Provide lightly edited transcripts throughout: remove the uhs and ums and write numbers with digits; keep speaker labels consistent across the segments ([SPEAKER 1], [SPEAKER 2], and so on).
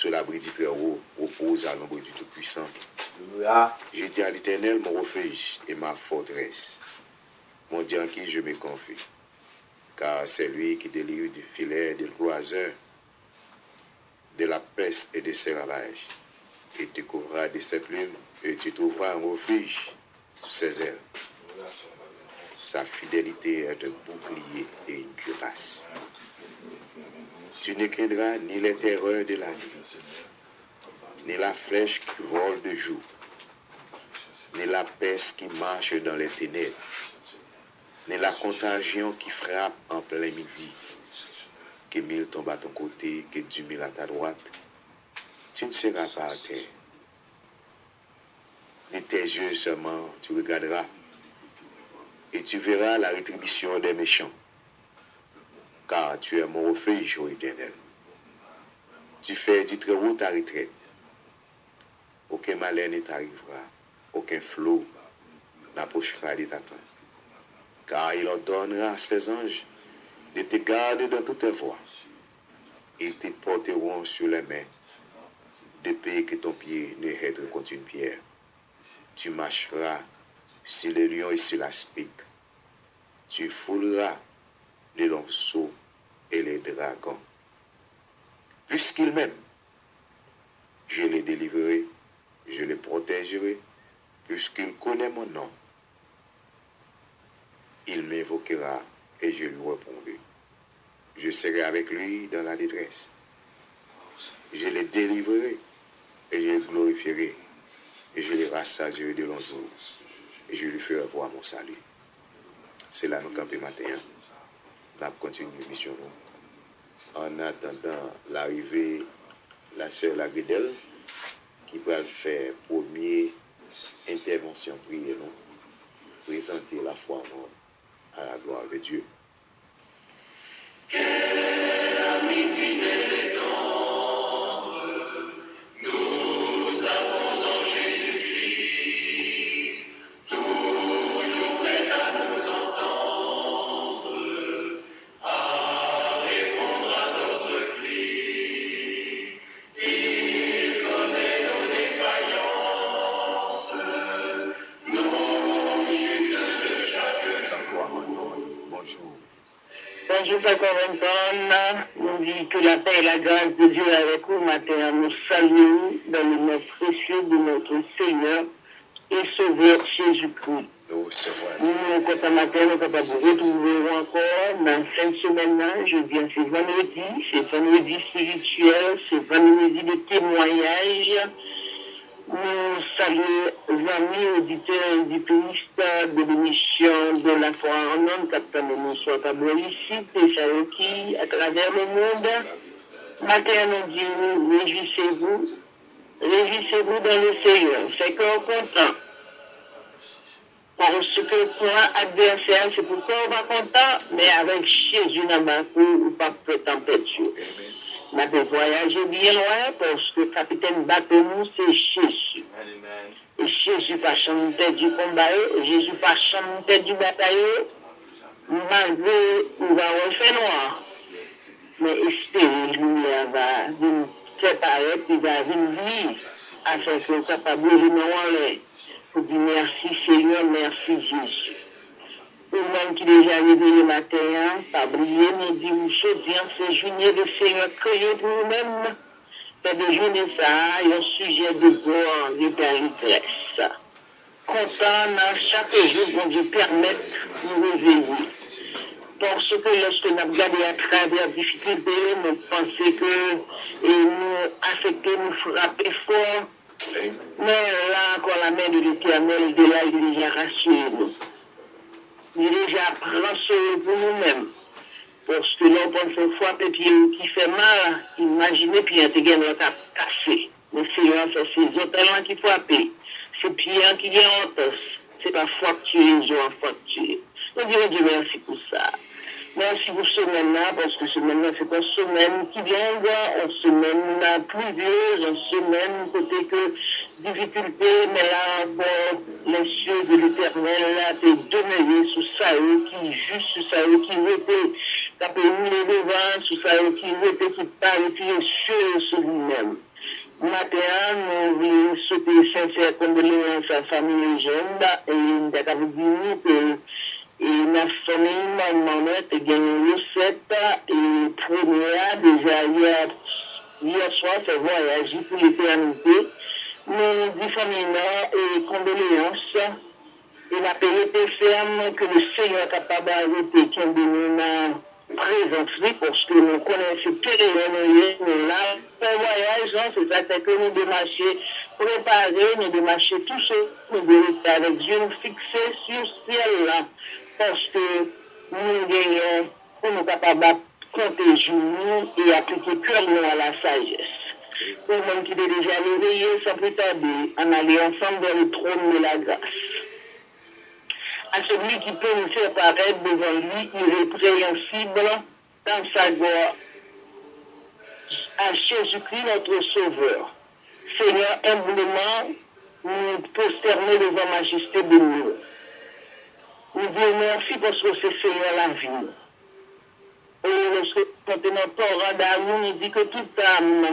[SPEAKER 1] sous l'abri du Très-Haut, repose à l'ombre du Tout-Puissant. Je dis à l'Éternel, mon refuge et ma forteresse, mon Dieu en qui je me confie. Car c'est lui qui délivre du filet des croiseurs, de la peste et de ses ravages. Et te couvrira de ses plumes, et tu trouveras un refuge sous ses ailes. Sa fidélité est un bouclier et une cuirasse. Tu ne craindras ni les terreurs de la nuit, ni la flèche qui vole de jour, ni la peste qui marche dans les ténèbres, ni la contagion qui frappe en plein midi. Que 1000 tombent à ton côté, que 10 000 à ta droite, tu ne seras pas à terre. De tes yeux seulement, tu regarderas, et tu verras la rétribution des méchants, car tu es mon refuge, ô Éternel. Tu fais du Très-Haut ta retraite. Aucun malheur ne t'arrivera, aucun flot n'approchera de ta tente. Car il ordonnera à ses anges de te garder dans toutes tes voies. Ils te porteront sur les mains, de peur que ton pied ne heurte contre une pierre. Tu marcheras sur les lions et sur l'aspic. Tu fouleras les lionceaux et les dragons. Puisqu'il m'aime, je les délivrerai, je les protégerai, puisqu'il connaît mon nom. Il m'invoquera et je lui répondrai. Je serai avec lui dans la détresse. Je les délivrerai et je les glorifierai et je les rassasierai de longs jours et je lui ferai voir mon salut. C'est là nous camper matin. Nous continuons l'émission. En attendant l'arrivée la sœur Lagredel qui va faire première intervention prière, présenter la foi à la gloire de Dieu.
[SPEAKER 2] Quel ami fidèle et tendre, nous avons en Jésus-Christ, toujours prêt à nous entendre, à répondre à notre cri. Il connaît nos défaillances, nos chutes de chaque jour.
[SPEAKER 1] Bonjour.
[SPEAKER 3] Bonjour, Papa Anton. Nous disons que la paix et la grâce de Dieu avec vous matin. Nous saluons dans le nom précieux de notre Seigneur et Sauveur Jésus-Christ. Nous, quand matin, nous sommes capables de retrouver encore dans cette semaine-là. Je viens, c'est vendredi spirituel, c'est vendredi de témoignage. Nous saluons les amis auditeurs et auditrices de l'émission de la foi en homme, capitaine de nous soit à ici, et qui à travers le monde. Matin, nous disons, réjouissez-vous dans le Seigneur. C'est qu'on est content. Parce que pour un adversaire, c'est pourquoi on va content, mais avec Jésus dans ma cour, ou pas de température. On a voyager bien loin parce que le capitaine bateau nous, c'est Jésus. Et Jésus pas chanter du combat, Jésus pas chanter du bataille, malgré on va refaire noir. Mais espérez, lumière va nous séparer, puis va venir afin que nous capable de nous enlever. Pour dire merci Seigneur, merci Jésus. Pour même qui déjà arrivé le matin, pas briller, nous dit, aujourd'hui, c'est journée de Seigneur créé pour nous-mêmes. C'est de journée ça, il y a un sujet de gloire, de détresse. Content dans chaque jour, pour Dieu permettre de nous réveiller. Parce que lorsque nous regardons à travers les difficultés, nous pensons que nous affectons, nous frappons fort. Mais là encore, la main de l'Éternel, de là, il est déjà rassuré nous. Il est déjà rassuré pour nous-mêmes. Parce que là, on pense une fois que pied qui fait mal, imaginez, puis il y a des gens qui ont cassé. Mais c'est là, c'est ces autres-là qui frappent. C'est pieds qui viennent en tasse. C'est pas fracturé, ils ont fracturé. Nous disons Dieu merci pour ça. Merci pour ce semaine-là, parce que ce semaine-là, c'est une semaine qui vient, une semaine pluvieuse, une semaine côté que difficulté, mais là encore, les cieux de l'Éternel, là, t'es demeuré sous ça, qui juste sous ça, qui était qui a rouler devant, sous sa retirée, qui parle, qui est sur lui-même. Matin, nous voulons souhaiter sincère condoléances à la famille jeune et nous avons dit que la famille maman a gagné recette et première déjà hier soir, c'est voyage pour l'éternité. Nous disons famille et condoléances et la paix ferme que le Seigneur est capable d'arrêter qui est nous présenter parce que nous connaissons que les mais là, le voyage, c'est ça que nous devons marcher, préparer, nous devons marcher tout seul, nous devons rester avec Dieu, nous fixer sur ce ciel-là, parce que nous gagnons, pour nous capables de compter jour et appliquer cœur à la sagesse. Pour même qui est déjà réveillé, sans plus tarder, en aller ensemble dans le trône de la grâce. À celui qui peut nous faire paraître devant lui irrépréhensible dans sa gloire. À Jésus-Christ, notre Sauveur. Seigneur, humblement, nous prosterner devant la majesté de nous. Nous disons merci parce que c'est Seigneur la vie. Et lorsque maintenant Torah d'amour nous dit que toute âme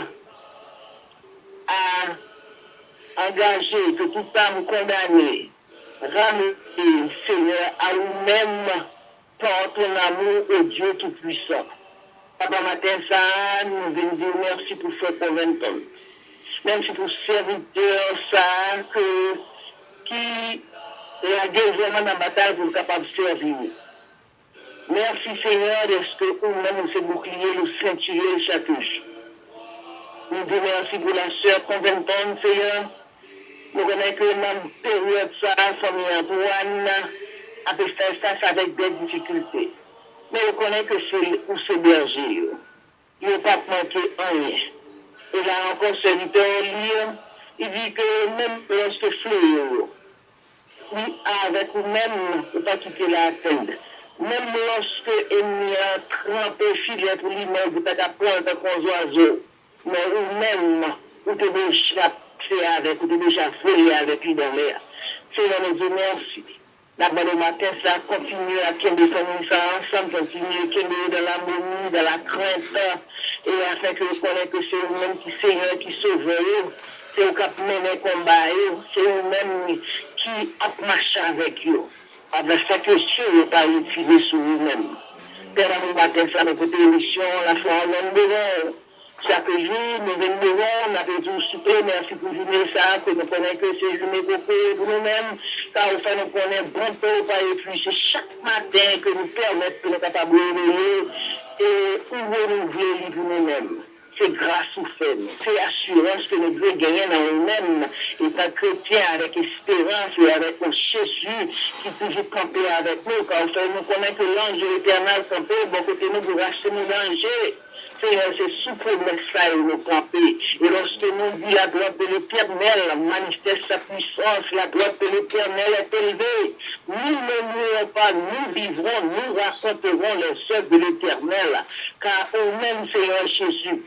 [SPEAKER 3] a engagé, que toute âme condamnée, ramenez, Seigneur, à nous-mêmes par ton amour au Dieu Tout-Puissant. Papa, matin, ça, nous venons dire merci pour ce convaincant. Même si pour serviteur, ça, qui est vraiment dans la bataille pour être capable de servir. Merci, Seigneur, est-ce que nous-mêmes, nous sommes boucliers, nous ceinturiers chaque jour. Nous disons merci pour la sœur convaincante, Seigneur. Nous connaissons que dans la période, ça, famille Antoine a pu faire face avec des difficultés. Mais nous connaissons que c'est pour ce berger. Il n'y a pas manqué rien. Et là encore, ce serviteur, il dit que même lorsque fléau, lui, avec nous-mêmes, il ne pas quitter la tête. Même lorsque il a trempé filet pour lui-même, il ne peut pas prendre comme oiseau. Mais nous-mêmes, nous devons chapper avec, nous devons chapper avec lui dans l'air. Seigneur, nous disons merci. D'abord le matin, ça continue à qu'il y ait ça ensemble, continue qu'il y ait dans l'harmonie, dans la crainte, et afin que nous connaissions que c'est nous-mêmes qui Seigneur, qui sauve, c'est nous qui menons combat, c'est nous-mêmes qui marchons avec eux. Avec cette question, nous pas utilisé sur nous-mêmes. Père, nous matin, ça nous côté émission, la foi en même devant. Chaque jour, nous venons devant, on a toujours souper, merci pour journée ça, que nous connaissons que c'est journée pour nous-mêmes, car au fait, nous connaissons bon temps, pas éplucher chaque matin que nous permettons que nous sommes capables de réveiller et renouveler pour nous-mêmes. C'est grâce au fait, c'est assurance que nous devons gagner dans nous-mêmes, étant chrétien avec espérance et avec un Jésus qui toujours campé avec nous, car au fait, nous connaissons que l'ange éternel campé, bon côté nous pour racheter nos dangers. Seigneur, c'est sous promesse ça et nous camper. Et lorsque nous dit la droite de l'Éternel manifeste sa puissance, la droite de l'Éternel est élevée. Nous ne mourrons pas, nous vivrons, nous raconterons les œuvres de l'Éternel. Car au même Seigneur Jésus,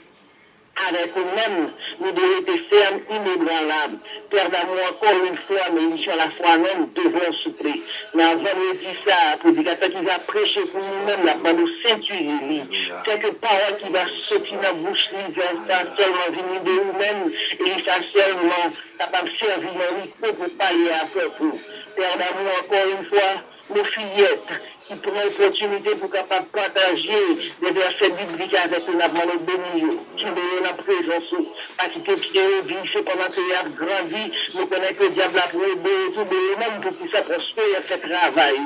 [SPEAKER 3] avec nous-mêmes, nous devons être fermes, inébranlables. Père d'amour, encore une fois, mais émission la foi même, devons souffrir. Mais avant de dire ça, prédicateur qui va prêcher pour nous-mêmes, la part de ceinturer, quelques paroles qui va sortir dans la bouche, il va seulement venir de nous-mêmes, et il va seulement capable de servir le micro pour parler à vous. Père d'amour, encore une fois, nos fillettes, qui prend l'opportunité pour capable partager des versets bibliques avec nous, avons béni, qui veut la présence, parce que Pierre vit, c'est pendant qu'il a grandi, nous connaissons que le diable a prouvé tout de même pour qu'il soit prospère et fait travail.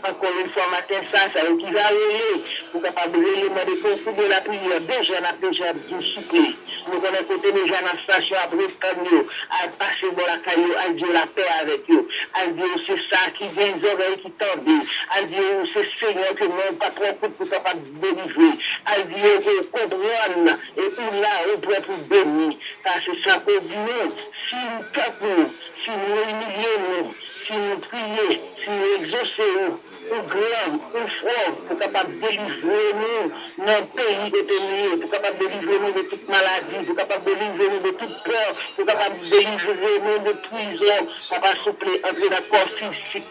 [SPEAKER 3] Encore une fois, matin, ça qui va aller pour capable de l'élément de concours de la prière. Déjà, on a déjà bien soufflé. Nous connaissons côté déjà dans la station à Bretagne, à passer dans la caillou, à dire la paix avec eux. À dire c'est ça qui vient les oreilles qui tendent. À dire c'est Seigneur que nous pas trop pour capable de délivrer. À dire que comprendre et pour là, on pourrait pour bénir. Car c'est ça que nous, si nous tapons, si nous humilions, si nous prions, si nous exaucons, ou grand, ou fort, pour capable de délivrer nous dans le pays détenu, pour capable de délivrer nous de toute maladie, pour capable de délivrer nous de toute peur, pour capable de délivrer nous de prison, ça va souffler entrer dans le corps physique.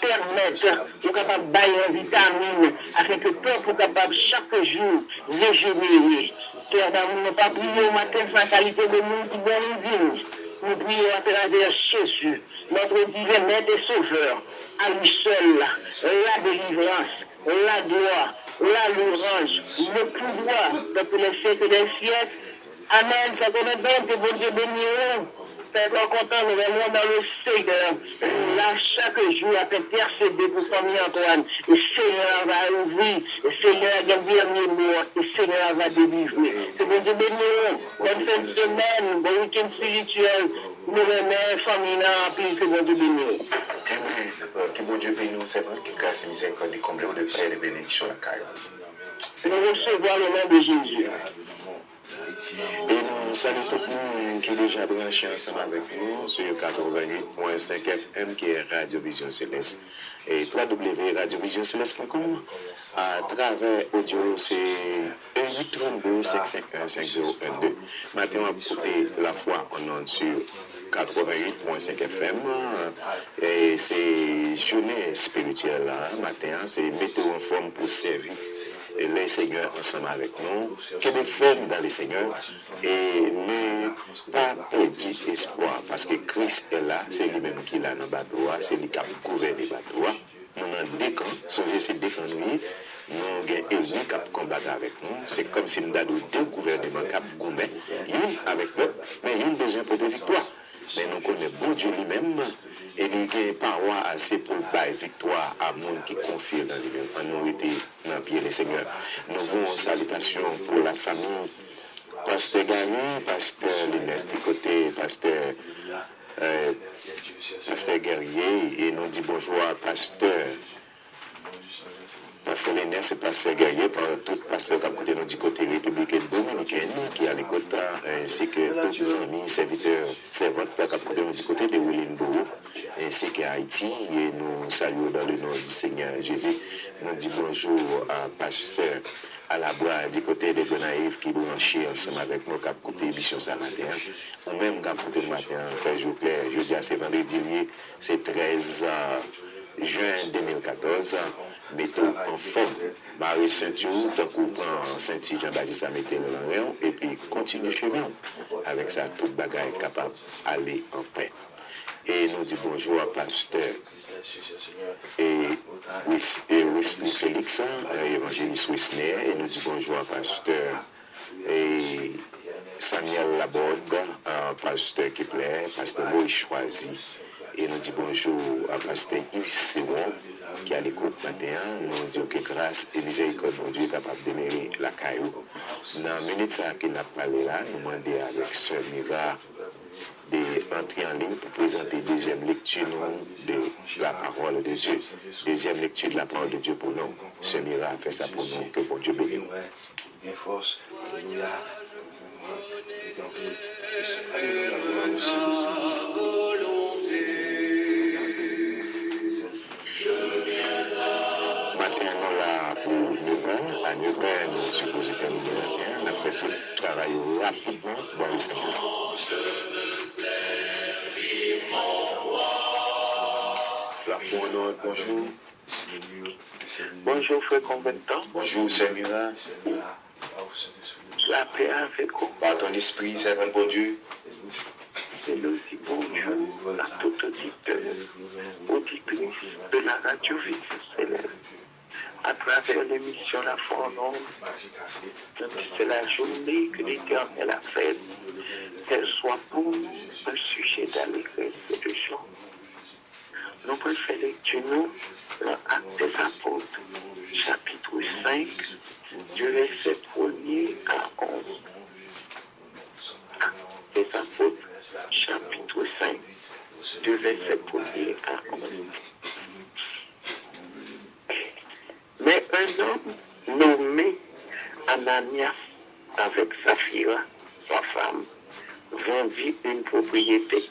[SPEAKER 3] permettre, pour capable de bailler en vitamine, afin que le peuple capable chaque jour régénérer. Père d'amour, nous pas prier au matin sans qualité de monde qui donne une vie. Nous prions à travers Jésus, notre divin maître et sauveur, à lui seul, la délivrance, la gloire, la louange, le pouvoir de tous les siècles des siècles. Amen. Ça connaît donc que bon Dieu béniront. Faites-en content, nous allons dans le Seigneur. Là, chaque jour, à intercéder pour famille Antoine. Le Seigneur va ouvrir. Le Seigneur a gagné le dernier mot. Le Seigneur va délivrer. Que bon Dieu béniront. Bonne fin de semaine, bon week-end spirituel. Nous remercions famille, puis que bon Dieu béniront.
[SPEAKER 1] Amen. Que bon Dieu bénisse nous, c'est vrai que grâce et miséricorde, comblé de paix et de bénédiction la caille.
[SPEAKER 3] Nous recevons le nom de Jésus.
[SPEAKER 1] Et nous saluons tout le monde qui est déjà branché ensemble avec nous sur 88.5 FM qui est Radio Vision Céleste et www.radiovisioncéleste.com. À travers audio, c'est 832 551 5012. Maintenant, on va écouter la foi en ondes sur 88.5 FM. Et c'est journée spirituelle là, matin, c'est météo en forme pour servir les seigneurs ensemble avec nous, que des femmes dans les seigneurs et ne pas perdre espoir parce que Christ est là, c'est lui-même qui l'a dans le bateau, c'est lui qui a couvert les bateaux. Nous avons deux camps, sauver ces deux camps, nous avons ennemi qui a combattu avec nous. C'est comme si nous avions deux gouvernements qui ont gourmet, une avec l'autre, mais une besoin pour des victoires. Mais nous connaissons bon Dieu lui-même et il y a une parole assez pour la victoire à monde qui confie dans lui-même. En nous été dans le pied des seigneurs. Nous avons une salutation pour la famille. Pasteur Gary, Pasteur Linès du côté, Pasteur Guerrier, et nous dit bonjour à Pasteur Linès et Pasteur Guerrier, par tout pasteur qui a côté nous du côté républicain dominicaine, qui a les quotas, ainsi que tous les amis, serviteurs, servantes qui a côté nous du côté de Willingboro, ainsi qu'à Haïti, et nous saluons dans le nom du Seigneur Jésus. Nous dit bonjour à Pasteur à la bois du côté de Gonaïve qui branché ensemble avec nous, qui a coupé l'émission ce matin. Ou même qui a coupé le matin, frère Jouclair, je dis à ce vendredi, c'est 13 juin 2014. Mettons en forme, barrer ceinture, tant qu'on prend ceinture, Jean-Baptiste, mettez le en rayon, et puis continue chemin. Avec ça, toute bagaille est capable d'aller en paix. Et nous dit bonjour à Pasteur et Wesley Félix, évangéliste Wisner, et nous dit bonjour à Pasteur et Samuel Laborde, Pasteur Kepler, Pasteur Moïse Choisi, et nous dit bonjour à Pasteur Yves Séron, qui a l'écoute matin. Nous disons que grâce et miséricorde, mon Dieu est capable de mériter la caillou. Dans la minute ça qu'il n'a parlé là, nous demandons avec Sœur Mira d'entrer en ligne pour présenter deuxième lecture de la parole de Dieu. Deuxième lecture de la parole de Dieu pour nous. Sœur Mira a fait ça pour nous, que bon Dieu bénisse.
[SPEAKER 4] Bien force, alléluia. Alléluia.
[SPEAKER 1] Matin, nous là pour 9h. À 9h, nous supposons terminer le matin. On a fait tout le travail rapidement dans le Seigneur. La foi en ordre, bonjour.
[SPEAKER 3] Bonjour, frère Conventant.
[SPEAKER 1] Bonjour, Seigneur.
[SPEAKER 3] La paix avec vous.
[SPEAKER 1] Par ton esprit, servant bon Dieu.
[SPEAKER 3] Et nous dit bonjour à tout auditeur, auditrice de la radio Vision Céleste. À travers l'émission La Foi en Ordre, c'est la journée que l'Éternel a faite, qu'elle soit pour nous un sujet d'allégresse et de joie. Nous préférons lecture dans Actes des Apôtres, chapitre 5, du verset 1er à 11. Actes des Apôtres, chapitre 5, du verset 1er à 11. Mais un homme nommé Ananias, avec Saphira, sa femme, vendit une propriété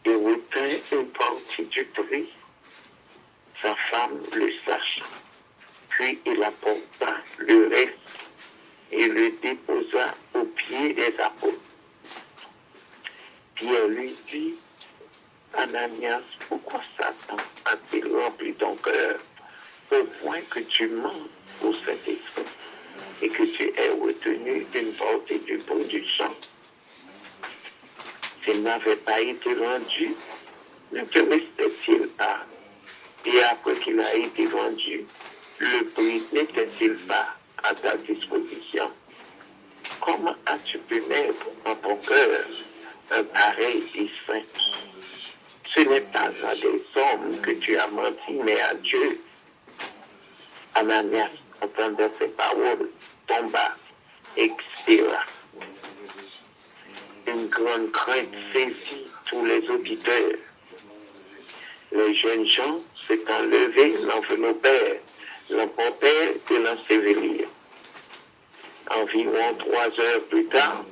[SPEAKER 3] et retint une partie du prix. Sa femme le sachant, puis il apporta le reste et le déposa aux pieds des apôtres. Pierre lui dit, Ananias, pourquoi Satan a-t-il rempli ton cœur au point que tu mens au Saint-Esprit et que tu aies retenu une partie du pot du sang? S'il n'avait pas été vendu, ne te restait-il pas? Et après qu'il a été vendu, le prix n'était-il pas à ta disposition? Comment as-tu pu mettre en ton cœur un pareil dessein? Ce n'est pas à des hommes que tu as menti, mais à Dieu. Ananias, entendant ces paroles, tomba, expira. Une grande crainte saisit tous les auditeurs. Les jeunes gens s'étant levés, l'enveloppèrent, l'emportèrent et l'ensevelirent. Environ 3 heures plus tard,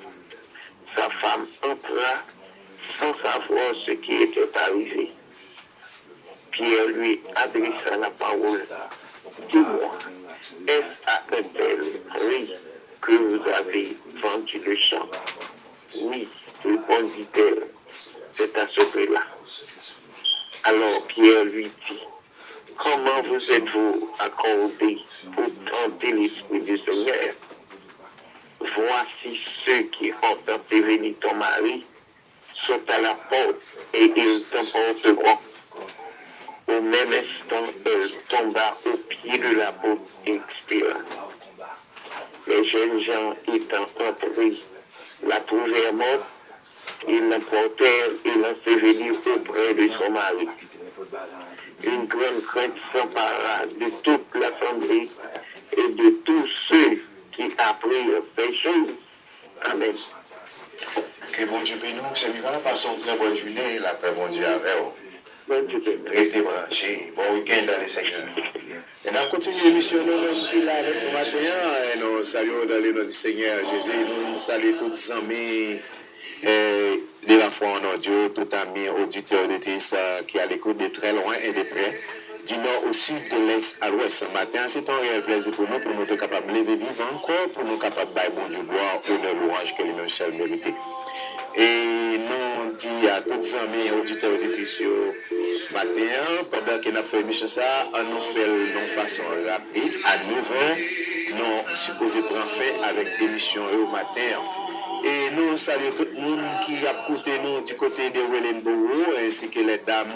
[SPEAKER 3] sa femme entra sans savoir ce qui était arrivé. Pierre lui adressa la parole. Dis-moi, est-ce à un tel prix que vous avez vendu le champ? Oui, répondit-elle, c'est à ce prix-là. Alors Pierre lui dit, comment vous êtes-vous accordé pour tenter l'Esprit du Seigneur? Voici ceux qui ont ensevelé ton mari sont à la porte et ils t'emporteront. Au même instant, elle tomba au pied de la porte et expira. Les jeunes gens étant entrés, la trouvèrent morte, ils l'emportèrent et l'ensevelirent auprès de son mari. Une grande crainte s'empara de toute l'assemblée et de tous ceux qui apprirent ces choses. Amen.
[SPEAKER 1] Que bon Dieu bénisse nous, Seigneur, passons très bonne journée, la paix, bon Dieu, avec vous.
[SPEAKER 3] Bon Dieu bénisse.
[SPEAKER 1] Restez branchés, bon week-end dans les Seigneurs. Et nous continuons l'émission, nous sommes là avec nous matin, et nous saluons dans le nom du Seigneur Jésus, nous saluons tous les amis de la foi en Dieu, tout amis auditeurs de TIS qui à l'écoute de très loin et de près, du nord au sud, de l'est à l'ouest. Ce matin, c'est un réel plaisir pour nous être capables de lever vivre encore, pour nous capables de bon Dieu gloire, honneur, louange que lui-même seul mérité. Et nous dit à tous les amis auditeurs de TIS matin, pendant que nous faisons l'émission, on nous fait de façon rapide, à 9h, nous supposons prendre fin avec l'émission au matin. Et nous saluons tout le monde qui a écouté nous du côté de Wellenboro, ainsi que les dames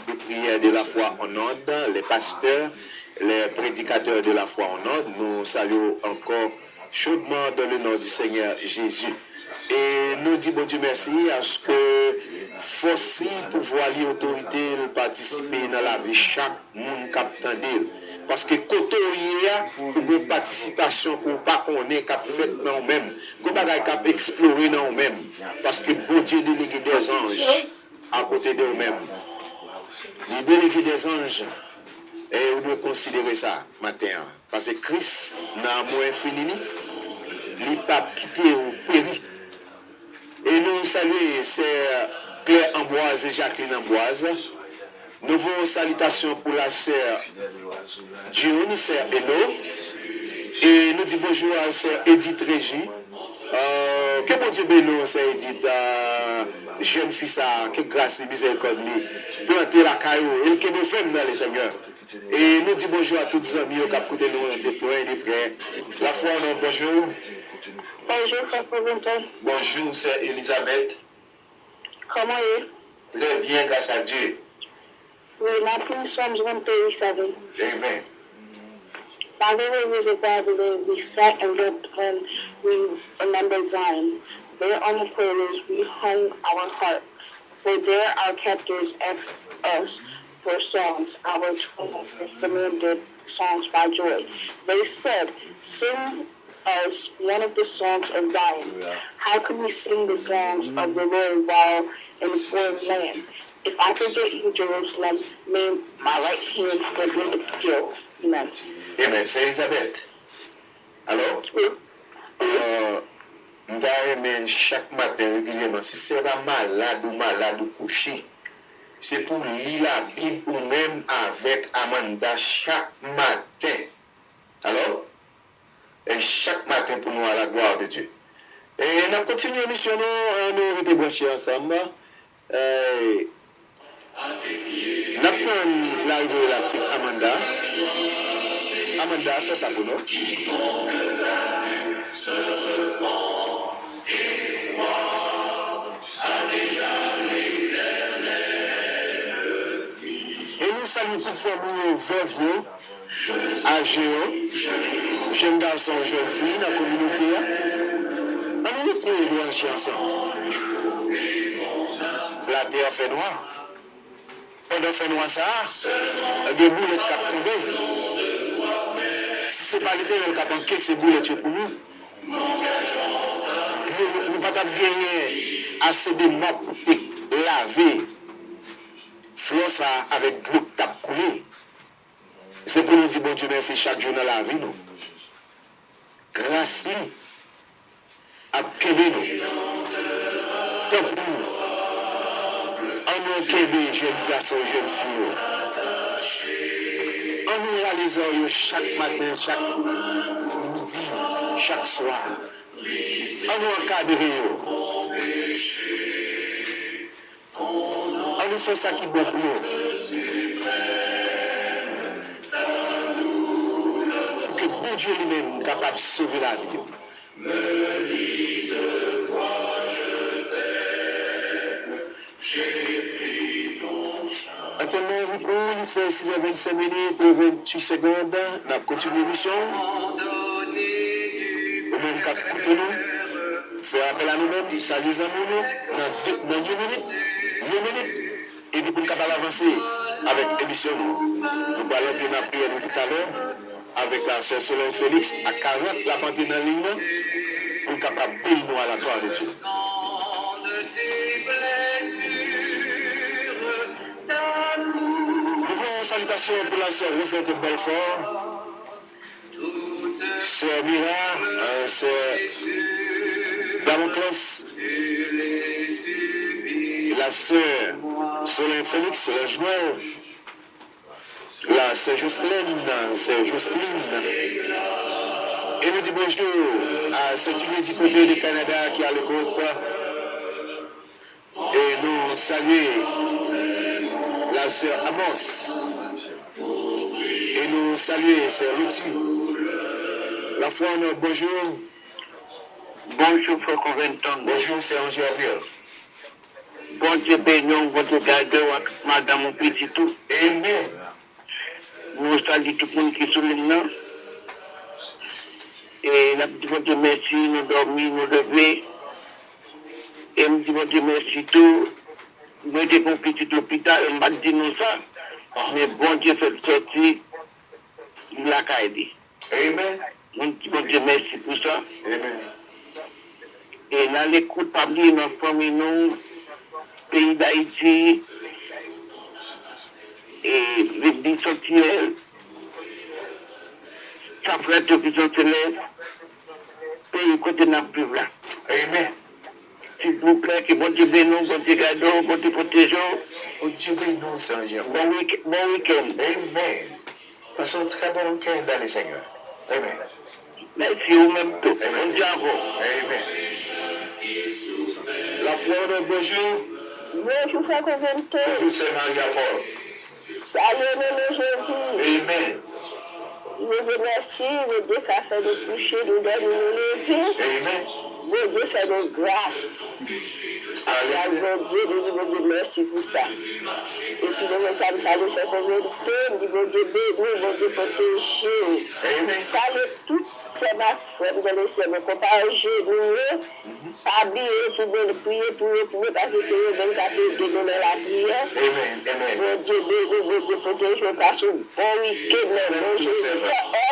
[SPEAKER 1] de prière de la foi en ordre, les pasteurs, les prédicateurs de la foi en ordre. Nous saluons encore chaudement dans le nom du Seigneur Jésus. Et nous disons bon Dieu merci à ce que force pouvoir l'autorité participer dans la vie chaque monde qui attendait. Parce que quand il y a une participation qu'on pas connaît, qu'on fait dans nous-mêmes, qu'on pas qu'à explorer dans nous-mêmes. Parce que bon Dieu délégué des anges à côté de nous-mêmes. Il délégué des anges. Et on doit considérer ça matin. Parce que Christ n'a amour infini, il n'a pas quitté au péri. Et nous saluons Sœur Claire Ambroise et Jacqueline Ambroise. Nouveau salutations pour la sœur Dion, sœur Eno. Et nous disons bonjour à sœur Edith Régie. Que bon Dieu bénisse, sœur Edith, jeune fille, que grâce et miséricorde, planter la caillou, et que nous faisons dans les Seigneurs. Et nous disons bonjour à tous les amis qui ont écouté nous de loin et de près. La foi, non, bonjour.
[SPEAKER 3] Bonjour, Papa Vincent.
[SPEAKER 1] Bonjour, sœur Elisabeth.
[SPEAKER 3] Comment est-ce?
[SPEAKER 1] Très bien, grâce à Dieu.
[SPEAKER 3] Oui, nous sommes pays, savez.
[SPEAKER 1] Amen.
[SPEAKER 3] By the way, we sat and looked and we remembered Zion. There on the pillars we hung our harps, for there our captors asked us for songs. Our twins demanded songs by joy. They said, sing us one of the songs of Zion. How can we sing the songs of the Lord while in a foreign land? If I forget you, Jerusalem, may my right hand forget its skills. Amen.
[SPEAKER 1] Amen. C'est Elisabeth. Alors, nous avons chaque matin régulièrement, si c'est un malade ou couché, c'est pour lire la Bible ou même avec Amanda chaque matin. Alors, et chaque matin pour nous à la gloire de Dieu. Et nous avons continué l'émission, nous avons été branchés ensemble. Nous avons l'arrivée de la petite Amanda. Amanda, fais ça pour nous. Et nous saluons toutes ces veuves, âgés, jeunes garçons, jeunes filles dans la communauté. On est très bien ensemble. La terre fait noir. Pendant fait noir ça, des boulettes qui tombées. Si ce n'est pas l'éternel qui a manqué ces boulettes pour nous, nous ne pouvons pas gagner assez de mots pour laver. Flot ça avec l'eau qui a coulé. C'est pour nous dire bon Dieu merci chaque jour dans la vie. Nous. Grâce à Kébé nous. Tant pour nous. En nous Kébé, jeunes garçons, jeunes filles. En nous réalisant chaque matin, chaque midi, chaque soir. En nous encadrant. On nous fait ça qui est bon pour nous. Que bon Dieu lui-même est capable de sauver la vie. Actuellement, vous pouvez il fait 6h25 minutes et 28 secondes. On a continué l'émission. Au même cap, écoutez-nous. Faire appel à nous-mêmes. Salut les amis. Dans 2 minutes. 2 minutes. Et puis pour nous capable avancer avec l'émission, nous allons entrer dans la prière tout à l'heure avec la sœur Solange Félix à 40, la pantine dans la ligne, pour capable de payer nous à la gloire de Dieu. Nous voulons une salutation pour la sœur Rosette Belfort, sœur Mira, sœur Damoclès, la sœur Solange Félix, sœur Joël, la sœur Jocelyne. Et nous disons bonjour à ce du côté du Canada qui a le côté. Et nous saluons la sœur Amos. Et nous saluons sœur Lucie. La foi, bonjour.
[SPEAKER 3] Bonjour, Frère Conventon.
[SPEAKER 1] Bonjour, c'est Angèle Avril.
[SPEAKER 3] Bon Dieu béni, bon Dieu garde, madame petit tout.
[SPEAKER 1] Amen.
[SPEAKER 3] Nous saluons tout le monde qui est sur maintenant. Et la petite bon Dieu merci, nous dormons, nous levons. Et nous disons bon Dieu merci tout. Nous étions pour petit hôpital, on m'a dit nous ça. Mais bon Dieu fait sortir, il l'a aidé.
[SPEAKER 1] Amen.
[SPEAKER 3] Nous disons bon Dieu merci pour ça.
[SPEAKER 1] Amen.
[SPEAKER 3] Et là, l'écoute, pas oublier notre famille, nous, pays d'Haïti, et l'église sentinelle, ça fait depuis son élève, pays côté n'a plus là.
[SPEAKER 1] Amen.
[SPEAKER 3] S'il vous plaît, que bon Dieu bénisse, bon Dieu garde, bon Dieu protège.
[SPEAKER 1] Bon Dieu bénisse, Seigneur.
[SPEAKER 3] Bon week-end.
[SPEAKER 1] Amen. Passons un très bon week-end dans les Seigneurs. Amen.
[SPEAKER 3] Merci au même temps. Bon Dieu à vous.
[SPEAKER 1] Amen. La fleur, bonjour.
[SPEAKER 3] Bonjour, Frère Conventon.
[SPEAKER 1] Bonjour, c'est Maria-Paul.
[SPEAKER 3] Salut, Jésus.
[SPEAKER 1] Amen.
[SPEAKER 3] Je vous remercie, le Dieu qui a fait de toucher, de donner nous lever.
[SPEAKER 1] Amen.
[SPEAKER 3] Le Dieu fait de grâce.
[SPEAKER 1] Alléluia.
[SPEAKER 3] Dieu, merci pour ça. Et puis, nous avons salué ce communauté, nous avons Dieu béni, nous avons protégé.
[SPEAKER 1] Amen.
[SPEAKER 3] Salut toutes ces frères, vous allez se me comparer, nous, habiller, si vous voulez prier pour eux, parce que c'est eux même qui ont donné la prière.
[SPEAKER 1] Amen. Amen.
[SPEAKER 3] Mon Dieu béni, mon Dieu protégé, passe un bon week-end, mon Dieu.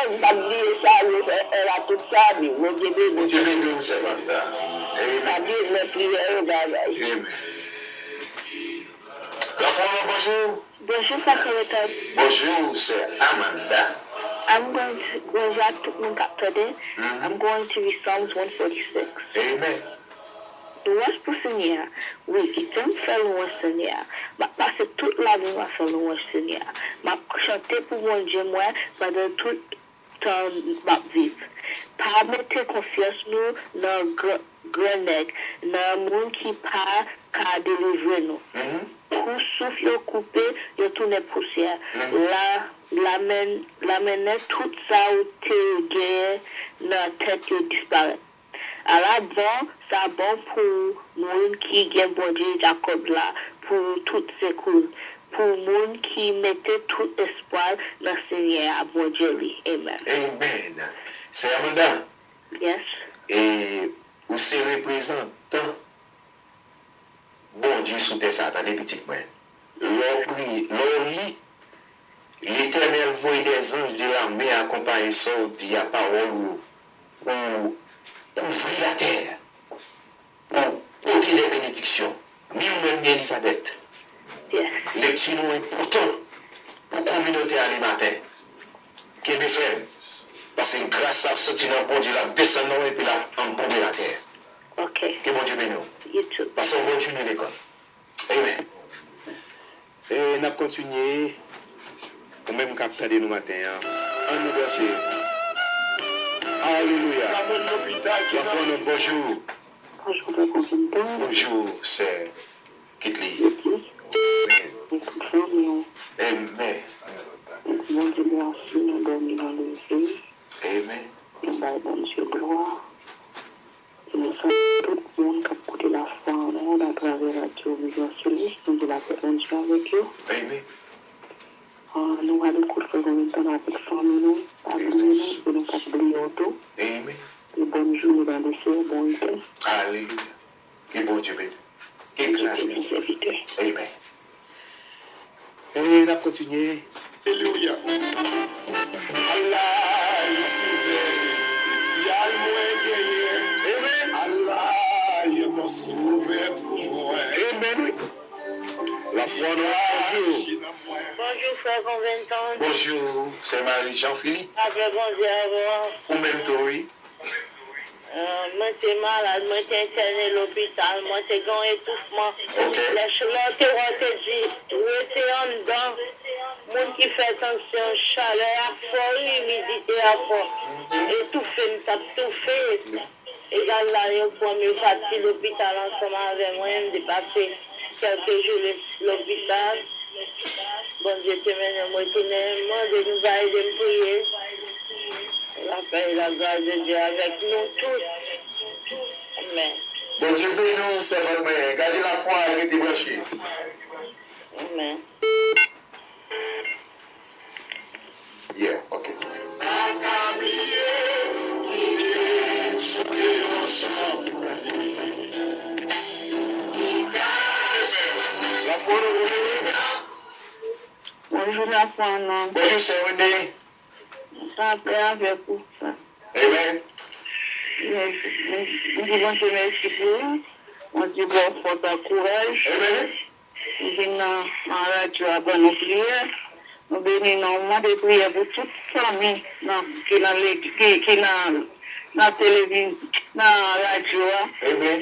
[SPEAKER 3] Elle va oublier ça, elle a tout ça, mon Dieu béni.
[SPEAKER 1] Bon Dieu bénisse, Samantha. Amen.
[SPEAKER 3] Habiller mes prières,
[SPEAKER 1] Amen. La fleur, bonjour.
[SPEAKER 3] Bonjour, Frère Conventon.
[SPEAKER 1] Bonjour, c'est Amanda.
[SPEAKER 3] I'm going to go back to Munkapede. I'm going to read Psalms 146.
[SPEAKER 1] Amen.
[SPEAKER 3] Duas por Seigneur, oui, qui t'aime faire louer Seigneur. Ma passer toute la vie à faire louer Seigneur. Ma chanter pour mon Dieu, moi, pendant tout temps ma vie. Pas mettre confiance nous dans grand nègre, dans le monde qui pas qu'à délivrer nous. coup souffle yo coupé, yo tourne poussière. La mène tout ça ou te gagne dans tête yo disparaît. À la bon, ça bon pour moun qui gagne bon Dieu Jacob là pour toutes ces causes. Pour moun qui mettait tout espoir dans le Seigneur à bon Dieu lui. Amen.
[SPEAKER 4] Amen. C'est Amanda.
[SPEAKER 3] Yes.
[SPEAKER 4] Et vous serez représentant bon Dieu sous tes attendez petit moi. L'on prie, l'on lit. L'Éternel voit des anges de l'armée accompagner ça dit à parole pour couvrir la terre, pour porter des bénédictions. Nous-mêmes, Elisabeth.
[SPEAKER 3] Yes.
[SPEAKER 4] Lecture nous important pour la communauté à les matins. Qui est fait. Parce que grâce à ce que nous avons Dieu, la descendons et puis la embaumer la terre.
[SPEAKER 3] Ok.
[SPEAKER 4] Que bon Dieu bénisse.
[SPEAKER 3] You too.
[SPEAKER 4] Parce que bon Dieu nous l'école. Amen.
[SPEAKER 1] Et nous continuons, au même capteur de nous matin, en nous berger. Alléluia. Bonjour.
[SPEAKER 4] Bonjour, c'est Kitli. Amen. Amen.
[SPEAKER 3] Nous sommes tout le monde qui a écouté la foi en monde à travers la télévision sioniste. Nous de la prévention avec eux.
[SPEAKER 4] Amen.
[SPEAKER 3] Nous allons écouter le temps avec famille, nous, avec nous, et nous pas oublier auto.
[SPEAKER 4] Amen.
[SPEAKER 3] Et bonne journée dans le ciel, bon week-end.
[SPEAKER 4] Alléluia. Que bon Dieu bénisse. Que grâce. Amen.
[SPEAKER 1] Et nous continuons.
[SPEAKER 2] Alléluia. Allah, il m'a sauvé pour moi.
[SPEAKER 1] Amen. La foi nous bonjour.
[SPEAKER 3] Bonjour, frère Conventant.
[SPEAKER 4] Bonjour, c'est Marie-Jean-Philippe.
[SPEAKER 3] Après, bonjour à vous.
[SPEAKER 4] Ou même toi, oui.
[SPEAKER 3] Moi, c'est malade, moi, c'est interné à l'hôpital, moi, c'est grand étouffement. La chaleur, tu dit, restez en dedans. Monde qui fait attention, chaleur à fort, humidité à fort. Étouffé, nous avons tout fait. Et là, il faut mieux partir l'hôpital ensemble avec moi, me dépasser quelques jours l'hôpital. Bon Dieu te mène, moi, tu m'aimes, de nous aider à me prier. La paix et la grâce de Dieu avec nous tous. Amen.
[SPEAKER 4] Bon Dieu bénisse, c'est votre mère. Gardez la foi et restez branchés.
[SPEAKER 3] Amen.
[SPEAKER 4] Yeah, ok.
[SPEAKER 1] La foi nous
[SPEAKER 3] Bonjour la foi, non.
[SPEAKER 4] Bonjour, c'est René.
[SPEAKER 3] Ça fait avec vous.
[SPEAKER 4] Amen.
[SPEAKER 3] Je dis bon Dieu merci pour vous. On dit bon force et courage.
[SPEAKER 4] Amen.
[SPEAKER 3] Nous venons dans la radio après nos prières. Nous venons au mois de prière pour toute famille qui est dans la télévision, dans la radio.
[SPEAKER 4] Amen.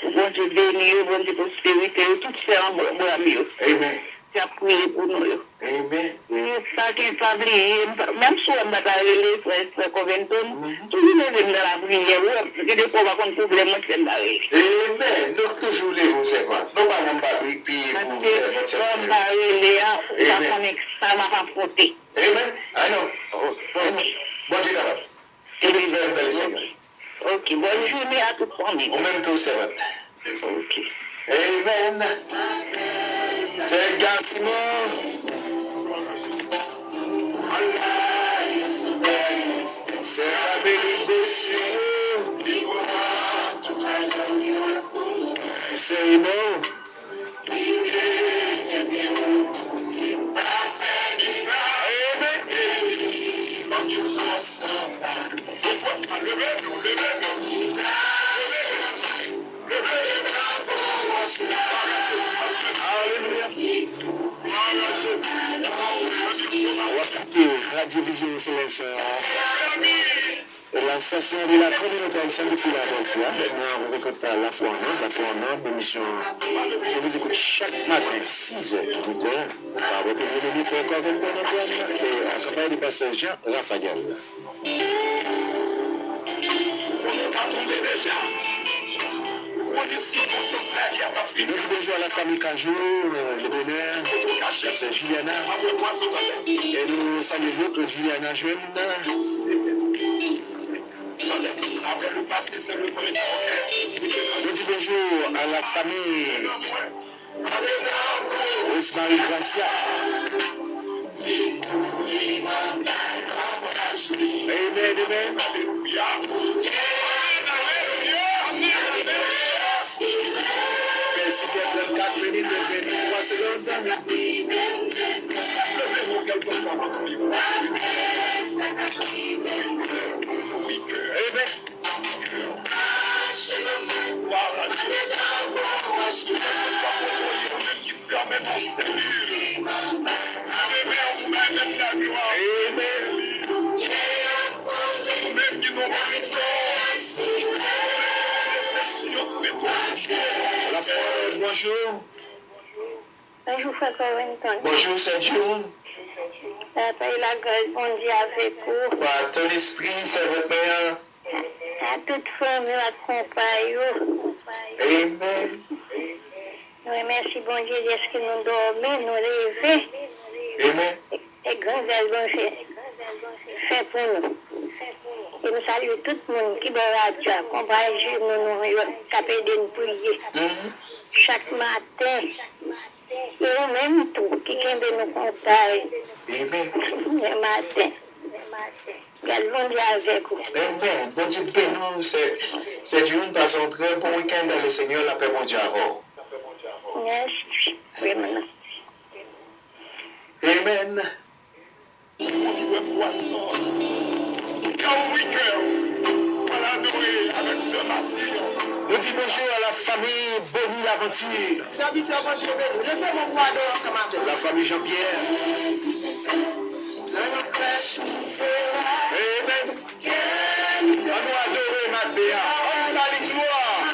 [SPEAKER 3] Bon Dieu béni, bon Dieu prospérité, tout ça en bon mieux.
[SPEAKER 4] Amen.
[SPEAKER 3] C'est à prier pour nous.
[SPEAKER 4] Amen.
[SPEAKER 3] Ça qui est fabriqué, même si on va aller les frères Coventon, tout le monde est dans la prière, parce que des fois, on va avoir un problème, c'est dans la
[SPEAKER 4] Amen. Donc, toujours les vous, c'est quoi? Nous allons pas prier pour votre
[SPEAKER 3] service. Ça m'a rapporté.
[SPEAKER 4] Amen. Ah non. Bon Dieu d'abord. Et les belle Seigneur.
[SPEAKER 3] Ok, bonne journée à toute famille.
[SPEAKER 4] Au même tour, c'est votre.
[SPEAKER 3] Ok.
[SPEAKER 4] Amen. C'est Gassimon. C'est la bénédiction. C'est non. Radio Vision Céleste, la station de la communauté haïtienne de Philadelphie. Maintenant, vous écoutez la foi en Inde, l'émission que vous écoutez chaque matin, 6h, 8h, par votre bienvenu frère Coventon Antoine et accompagné du pasteur Jean Raphaël.
[SPEAKER 2] On n'est pas tombé déjà. On est si conscient.
[SPEAKER 5] Nous disons bonjour à la famille Cajou, le bonheur, la sœur Juliana. Et nous saluons que Juliana Jeune. Nous disons bonjour à la famille Rosemary Gracia. Amen, amen. Verset 34 minutes et 23 secondes. Amen. Bonjour.
[SPEAKER 6] Bonjour, Frère Corentin.
[SPEAKER 5] Bonjour, Sergio.
[SPEAKER 6] Père, la grâce, bon Dieu avec vous.
[SPEAKER 5] Par ton esprit, c'est votre meilleur.
[SPEAKER 6] À toute famille, accompagne.
[SPEAKER 5] Amen.
[SPEAKER 6] Nous remercions, bon Dieu, de ce que nous dormons, nous lever.
[SPEAKER 5] Amen.
[SPEAKER 6] Et grand bon fait pour nous. Et nous saluons tout le monde qui va radio, accompagne nous taper de nous prier. Chaque matin. Et au même tout, qui vient de nous compter.
[SPEAKER 5] Amen.
[SPEAKER 6] Le matin. Quel bon Dieu avec vous.
[SPEAKER 5] Amen. Bon Dieu, nous, c'est Dieu, nous passons très bon week-end dans le Seigneur, la paix, bon Dieu, avant.
[SPEAKER 6] Merci. Vraiment.
[SPEAKER 5] Amen. Nous disons bonjour à la famille Bonnie l'Aventure. La famille Jean-Pierre. Amen. On nous adorer ma Béa. On a les gloires.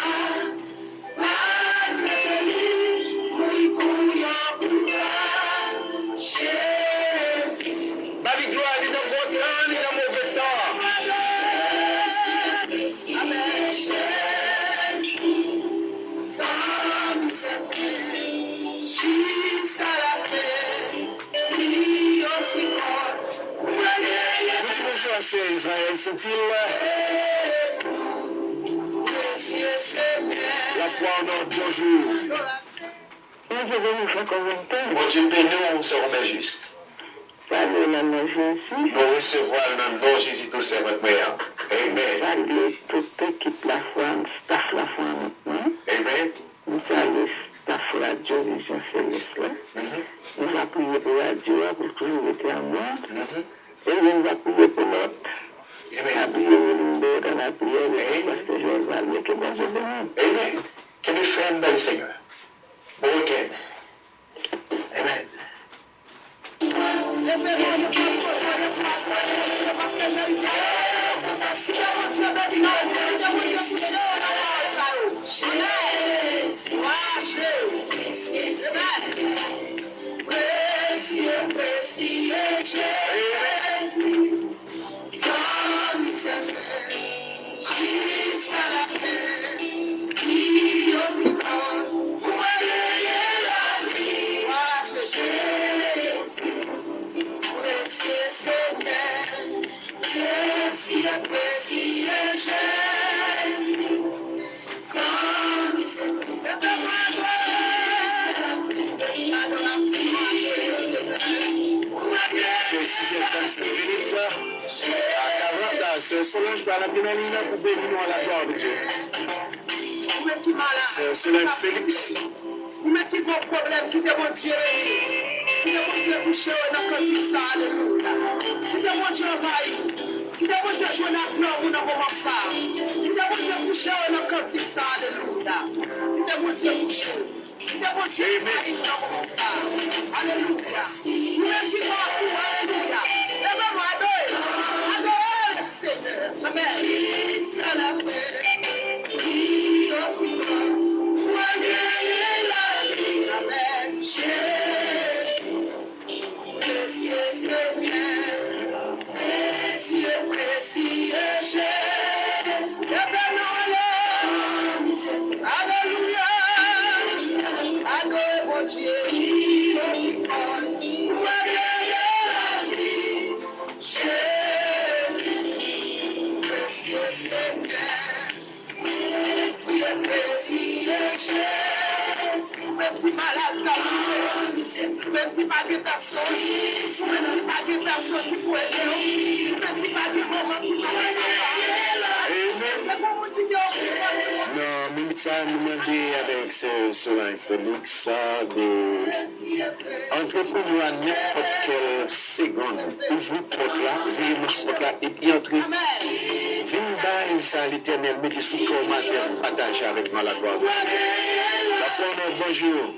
[SPEAKER 5] Ma gloire, il est dans votre temps, il est dans mauvais temps. Bonjour à chez Israël, c'est-il la foi en notre bonjour. Mon Dieu béni, on se remet juste. Nous recevons le nom de Jésus, tout c'est votre meilleur. Amen.
[SPEAKER 3] Salut toute l'équipe la foi, staff la foi maintenant.
[SPEAKER 5] Amen.
[SPEAKER 3] Nous saluons staff Radio Vision Céleste là. Nous allons prier pour Radio pour toujours être en monde. Et nous allons prier pour l'autre. Dans la prière de Pasteur Joël Valier, que bon Dieu bénisse.
[SPEAKER 5] Amen. Que nous faisons dans le Seigneur. Bon week-end. Amen. Solange Baladinalina pour bénir à la gloire de Dieu. C'est Solange Félix.
[SPEAKER 7] Vous mettez vos problèmes qui te vont Dieu qui te vont Dieu toucher dans le ça, alléluia. Qui te vont Dieu envahir, qui te vont Dieu jouer dans le plan ou dans le moment ça. Qui te vont Dieu toucher dans le ça, alléluia. Qui te vont Dieu toucher, qui te vont Dieu envahir dans le moment ça, alléluia. Vous mettez vos coups, alléluia. Lève-moi, adorez le Seigneur. Amen. C'est la paix. Qui offre. Alléluia. Même si malade, même si pas de personne, même si pas de personne qui peut aider, même si pas de moment qui peut
[SPEAKER 5] non, même ça, nous demandons avec Solange Félix entreprendre à n'importe quelle seconde, ouvrir porte là, virer porte là, et puis entrer. Viens ça l'Éternel, mettez sous corps matin, partager avec moi la gloire. La foi, bonjour.